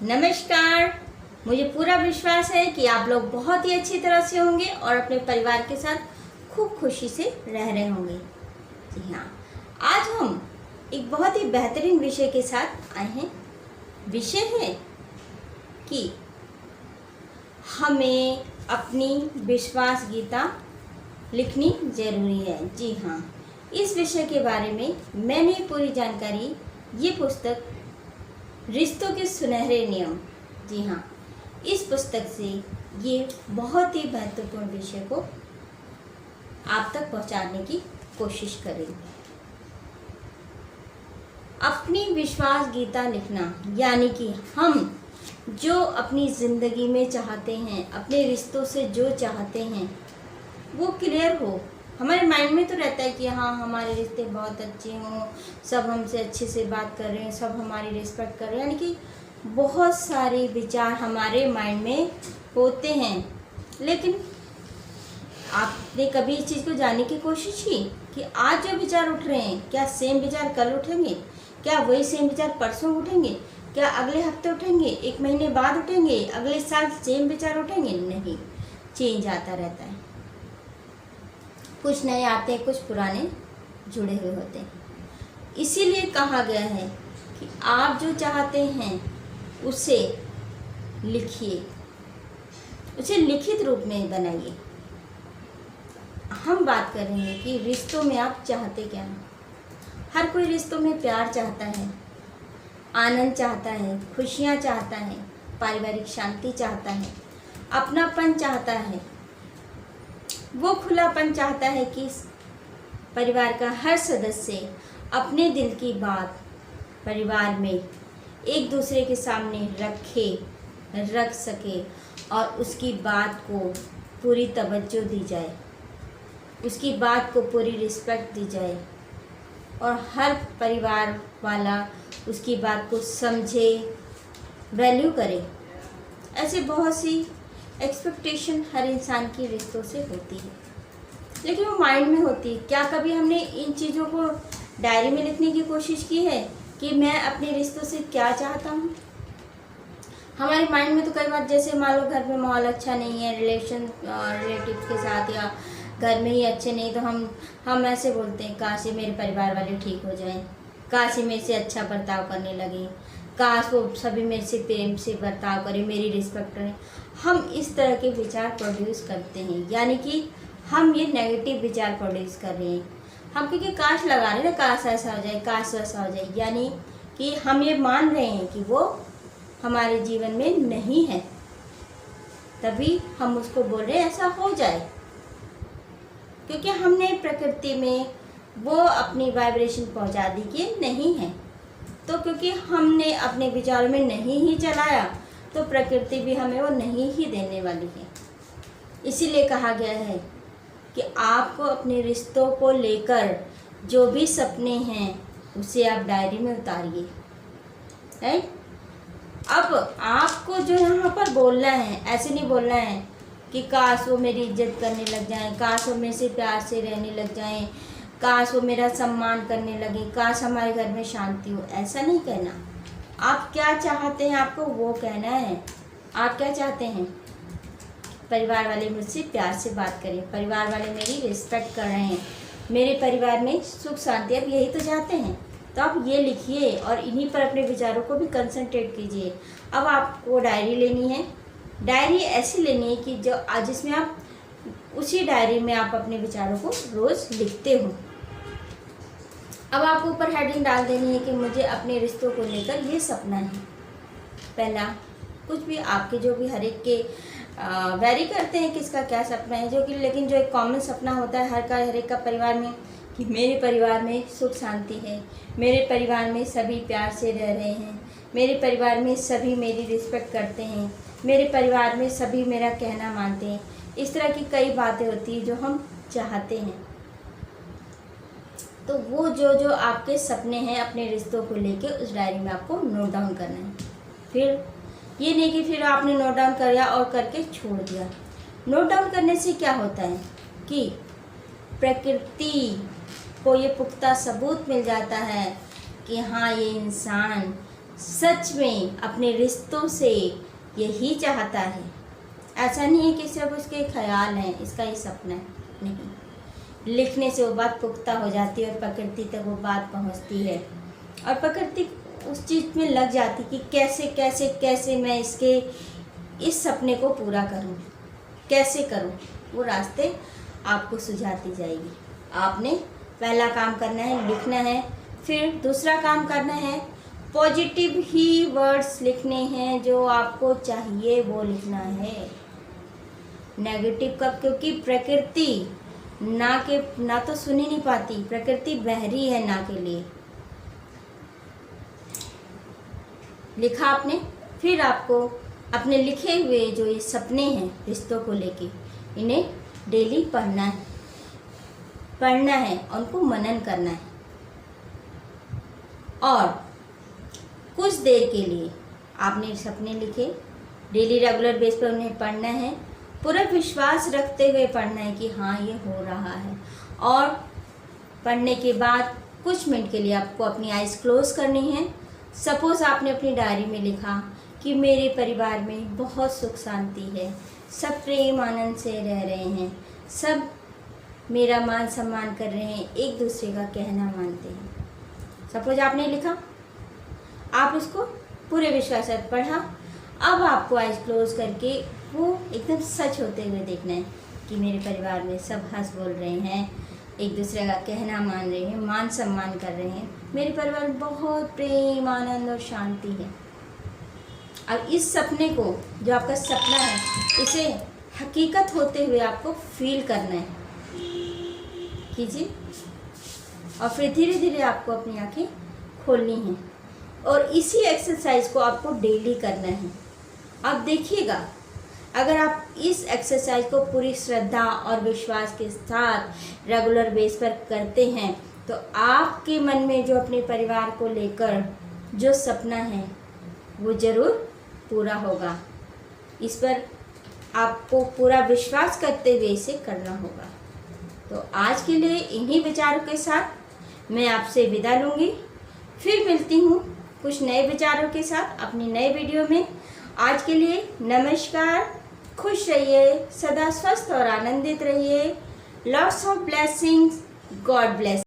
नमस्कार। मुझे पूरा विश्वास है कि आप लोग बहुत ही अच्छी तरह से होंगे और अपने परिवार के साथ खूब खुशी से रह रहे होंगे। जी हाँ, आज हम एक बहुत ही बेहतरीन विषय के साथ आए हैं। विषय है कि हमें अपनी विश्वास गीता लिखनी ज़रूरी है। जी हाँ, इस विषय के बारे में मैंने पूरी जानकारी, ये पुस्तक रिश्तों के सुनहरे नियम, जी हाँ, इस पुस्तक से ये बहुत ही महत्वपूर्ण विषय को आप तक पहुंचाने की कोशिश करेंगे। अपनी विश्वास गीता लिखना यानी कि हम जो अपनी ज़िंदगी में चाहते हैं, अपने रिश्तों से जो चाहते हैं वो क्लियर हो। हमारे माइंड में तो रहता है कि हाँ, हमारे रिश्ते बहुत अच्छे हों, सब हमसे अच्छे से बात कर रहे हैं, सब हमारी रिस्पेक्ट कर रहे हैं, यानी कि बहुत सारे विचार हमारे माइंड में होते हैं। लेकिन आपने कभी इस चीज़ को जानने की कोशिश की कि आज जो विचार उठ रहे हैं, क्या सेम विचार कल उठेंगे? क्या वही सेम विचार परसों उठेंगे? क्या अगले हफ्ते उठेंगे? एक महीने बाद उठेंगे? अगले साल सेम विचार उठेंगे? नहीं, चेंज आता रहता है। कुछ नए आते हैं, कुछ पुराने जुड़े हुए होते हैं। इसीलिए कहा गया है कि आप जो चाहते हैं उसे लिखिए, उसे लिखित रूप में बनाइए। हम बात कर रहे हैं कि रिश्तों में आप चाहते क्या हैं। हर कोई रिश्तों में प्यार चाहता है, आनंद चाहता है, खुशियाँ चाहता है, पारिवारिक शांति चाहता है, अपनापन चाहता है, वो खुलापन चाहता है कि परिवार का हर सदस्य अपने दिल की बात परिवार में एक दूसरे के सामने रख सके और उसकी बात को पूरी तवज्जो दी जाए, उसकी बात को पूरी रिस्पेक्ट दी जाए और हर परिवार वाला उसकी बात को समझे, वैल्यू करे। ऐसे बहुत सी एक्सपेक्टेशन हर इंसान की रिश्तों से होती है, लेकिन वो माइंड में होती है। क्या कभी हमने इन चीज़ों को डायरी में लिखने की कोशिश की है कि मैं अपने रिश्तों से क्या चाहता हूँ? हमारे माइंड में तो कई बार, जैसे मान लो घर में माहौल अच्छा नहीं है, रिलेटिव्स के साथ या घर में ही अच्छे नहीं, तो हम ऐसे बोलते हैं, काश मेरे परिवार वाले ठीक हो जाएं, काश मेरे से अच्छा बर्ताव करने लगे, काश वो सभी मेरे से प्रेम से बर्ताव करें, मेरी रिस्पेक्ट करें। हम इस तरह के विचार प्रोड्यूस करते हैं, यानी कि हम ये नेगेटिव विचार प्रोड्यूस कर रहे हैं। हम क्योंकि काश लगा रहे हैं ना, काश ऐसा हो जाए, काश वैसा हो जाए, यानी कि हम ये मान रहे हैं कि वो हमारे जीवन में नहीं है, तभी हम उसको बोल रहे हैं ऐसा हो जाए, क्योंकि हमने प्रकृति में वो अपनी वाइब्रेशन पहुंचा दी कि नहीं है। तो क्योंकि हमने अपने विचारों में नहीं ही चलाया, तो प्रकृति भी हमें वो नहीं ही देने वाली है। इसीलिए कहा गया है कि आपको अपने रिश्तों को लेकर जो भी सपने हैं उसे आप डायरी में उतारिए। राइट? अब आपको जो यहाँ पर बोलना है, ऐसे नहीं बोलना है कि काश वो मेरी इज्जत करने लग जाएं, काश वो मेरे से प्यार से रहने लग जाएं, काश वो मेरा सम्मान करने लगे, काश हमारे घर में शांति हो। ऐसा नहीं कहना। आप क्या चाहते हैं आपको वो कहना है। आप क्या चाहते हैं? परिवार वाले मुझसे प्यार से बात करें, परिवार वाले मेरी रिस्पेक्ट कर रहे हैं, मेरे परिवार में सुख शांति, आप यही तो चाहते हैं। तो आप ये लिखिए और इन्हीं पर अपने विचारों को भी कंसंट्रेट कीजिए। अब आपको डायरी लेनी है। डायरी ऐसी लेनी है कि जिसमें आप उसी डायरी में आप अपने विचारों को रोज़ लिखते हो। अब आपको ऊपर हेडिंग डाल देनी है कि मुझे अपने रिश्तों को लेकर ये सपना है। पहला, कुछ भी आपके जो भी हर एक के वैरी करते हैं किसका क्या सपना है, लेकिन जो एक कॉमन सपना होता है हर एक का परिवार में, कि मेरे परिवार में सुख शांति है, मेरे परिवार में सभी प्यार से रह रहे हैं, मेरे परिवार में सभी मेरी रिस्पेक्ट करते हैं, मेरे परिवार में सभी मेरा कहना मानते हैं। इस तरह की कई बातें होती हैं जो हम चाहते हैं। तो वो जो आपके सपने हैं अपने रिश्तों को लेके उस डायरी में आपको नोट डाउन करना है। फिर ये नहीं कि फिर आपने नोट डाउन किया और करके छोड़ दिया। नोट डाउन करने से क्या होता है कि प्रकृति को ये पुख्ता सबूत मिल जाता है कि हाँ, ये इंसान सच में अपने रिश्तों से यही चाहता है। ऐसा नहीं है कि सिर्फ उसके ख्याल हैं, इसका ही सपना है, नहीं। लिखने से वो बात पुख्ता हो जाती है और प्रकृति तक वो बात पहुंचती है और प्रकृति उस चीज़ में लग जाती कि कैसे कैसे कैसे मैं इस सपने को पूरा करूं, कैसे करूं। वो रास्ते आपको सुझाती जाएगी। आपने पहला काम करना है, लिखना है। फिर दूसरा काम करना है, पॉजिटिव ही वर्ड्स लिखने हैं, जो आपको चाहिए वो लिखना है, नेगेटिव का। क्योंकि प्रकृति ना तो सुन ही नहीं पाती, प्रकृति बहरी है ना के लिए। लिखा आपने, फिर आपको अपने लिखे हुए जो ये सपने हैं रिश्तों को लेके, इन्हें डेली पढ़ना है, उनको मनन करना है और कुछ देर के लिए आपने सपने लिखे, डेली रेगुलर बेस पर उन्हें पढ़ना है, पूरा विश्वास रखते हुए पढ़ना है कि हाँ ये हो रहा है। और पढ़ने के बाद कुछ मिनट के लिए आपको अपनी आइज़ क्लोज करनी है। सपोज़ आपने अपनी डायरी में लिखा कि मेरे परिवार में बहुत सुख शांति है, सब प्रेम आनंद से रह रहे हैं, सब मेरा मान सम्मान कर रहे हैं, एक दूसरे का कहना मानते हैं। सपोज आपने लिखा, आप उसको पूरे विश्वास से पढ़ा। अब आपको आइज क्लोज करके वो एकदम सच होते हुए देखना है कि मेरे परिवार में सब हंस बोल रहे हैं, एक दूसरे का कहना मान रहे हैं, मान सम्मान कर रहे हैं, मेरे परिवार में बहुत प्रेम आनंद और शांति है। अब इस सपने को, जो आपका सपना है, इसे हकीकत होते हुए आपको फील करना है। कीजिए और फिर धीरे धीरे आपको अपनी आंखें खोलनी हैं और इसी एक्सरसाइज को आपको डेली करना है। आप देखिएगा, अगर आप इस एक्सरसाइज को पूरी श्रद्धा और विश्वास के साथ रेगुलर बेस पर करते हैं तो आपके मन में जो अपने परिवार को लेकर जो सपना है वो ज़रूर पूरा होगा। इस पर आपको पूरा विश्वास करते हुए इसे करना होगा। तो आज के लिए इन्हीं विचारों के साथ मैं आपसे विदा लूँगी। फिर मिलती हूँ कुछ नए विचारों के साथ अपनी नए वीडियो में। आज के लिए नमस्कार। खुश रहिए, सदा स्वस्थ और आनंदित रहिए। Lots of blessings. God bless.